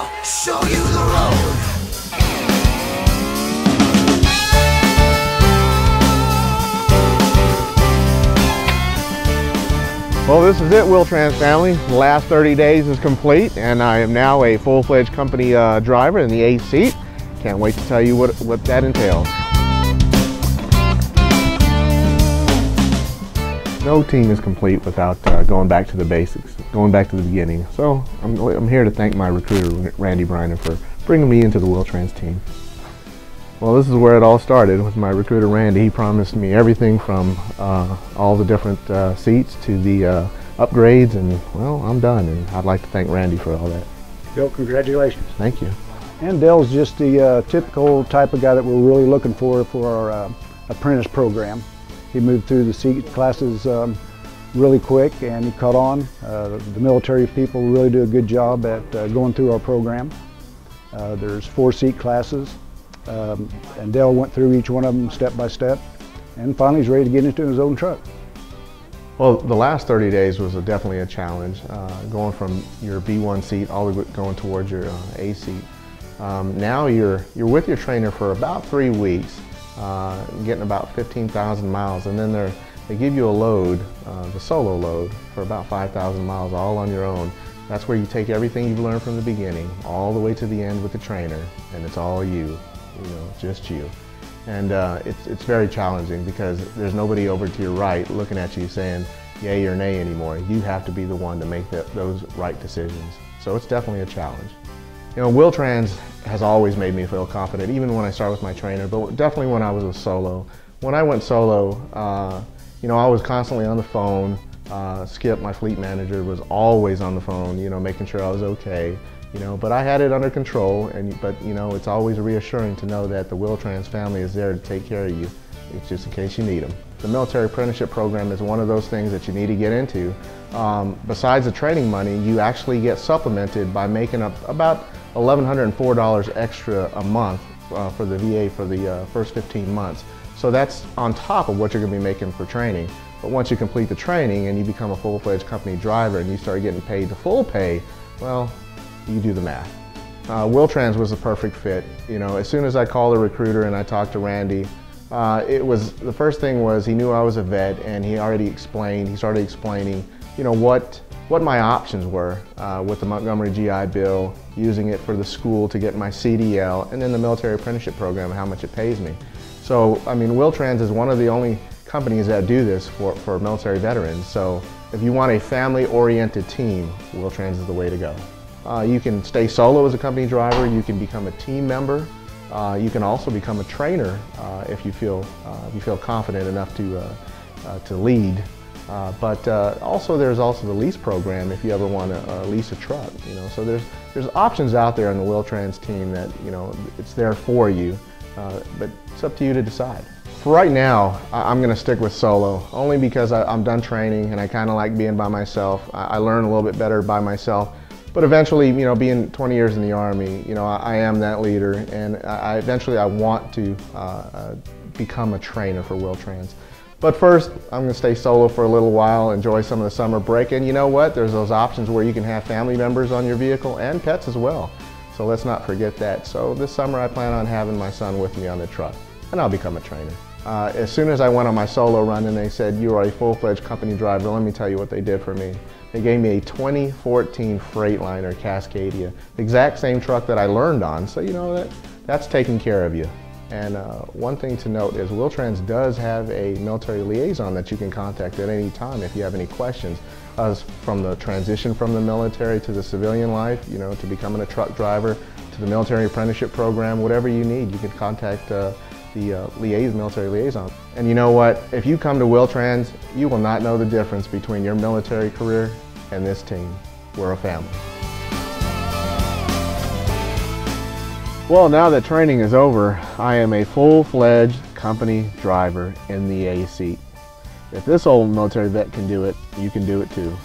I'll show you the road. Well, this is it, Wil-Trans family. The last 30 days is complete, and I am now a full-fledged company driver in the A seat. Can't wait to tell you what that entails. No team is complete without going back to the basics, going back to the beginning. So I'm here to thank my recruiter, Randy Briner, for bringing me into the Wil-Trans team. Well, this is where it all started with my recruiter, Randy. He promised me everything from all the different seats to the upgrades, and well, I'm done, and I'd like to thank Randy for all that. Dale, congratulations. Thank you. And Dale's just the typical type of guy that we're really looking for our apprentice program. He moved through the seat classes really quick, and he caught on. The military people really do a good job at going through our program. There's 4 seat classes, and Dale went through each one of them step by step, and finally he's ready to get into his own truck. Well, the last 30 days was definitely a challenge, going from your B1 seat all the way going towards your A seat. Now you're with your trainer for about 3 weeks, getting about 15,000 miles, and then they give you a load, the solo load, for about 5,000 miles all on your own. That's where you take everything you've learned from the beginning all the way to the end with the trainer, and it's all you know, just you. And it's very challenging because there's nobody over to your right looking at you saying yay or nay anymore. You have to be the one to make those right decisions. So it's definitely a challenge. You know, Wil-Trans has always made me feel confident, even when I start with my trainer, but definitely when I was a solo. When I went solo, you know, I was constantly on the phone. Skip, my fleet manager, was always on the phone, you know, making sure I was okay. You know, but I had it under control, but you know, it's always reassuring to know that the Wil-Trans family is there to take care of you, just in case you need them. The military apprenticeship program is one of those things that you need to get into. Besides the training money, you actually get supplemented by making up about $1,104 extra a month for the VA for the first 15 months. So that's on top of what you're going to be making for training. But once you complete the training and you become a full-fledged company driver and you start getting paid the full pay, well, you do the math. Wil-Trans was a perfect fit. You know, as soon as I called the recruiter and I talked to Randy, the first thing was he knew I was a vet, and he started explaining, you know, what my options were with the Montgomery GI Bill, using it for the school to get my CDL, and then the military apprenticeship program, how much it pays me. So, I mean, Wil-Trans is one of the only companies that do this for military veterans. So if you want a family-oriented team, Wil-Trans is the way to go. You can stay solo as a company driver, you can become a team member, you can also become a trainer if you feel confident enough to lead. But also there's also the lease program if you ever want to lease a truck. You know, so there's options out there on the Wil-Trans team that, you know, it's there for you, but it's up to you to decide. For right now, I'm going to stick with solo, only because I'm done training and I kind of like being by myself. I learn a little bit better by myself. But eventually, you know, being 20 years in the Army, you know, I am that leader, and eventually I want to become a trainer for Wil-Trans. But first, I'm going to stay solo for a little while, enjoy some of the summer break, and you know what? There's those options where you can have family members on your vehicle and pets as well. So let's not forget that. So this summer I plan on having my son with me on the truck, and I'll become a trainer. As soon as I went on my solo run and they said, you are a full-fledged company driver, let me tell you what they did for me. They gave me a 2014 Freightliner Cascadia, the exact same truck that I learned on, so you know that's taking care of you. And one thing to note is Wil-Trans does have a military liaison that you can contact at any time if you have any questions. From the transition from the military to the civilian life, you know, to becoming a truck driver, to the military apprenticeship program, whatever you need, you can contact the military liaison. And you know what? If you come to Wil-Trans, you will not know the difference between your military career and this team. We're a family. Well, now that training is over, I am a full-fledged company driver in the A seat. If this old military vet can do it, you can do it too.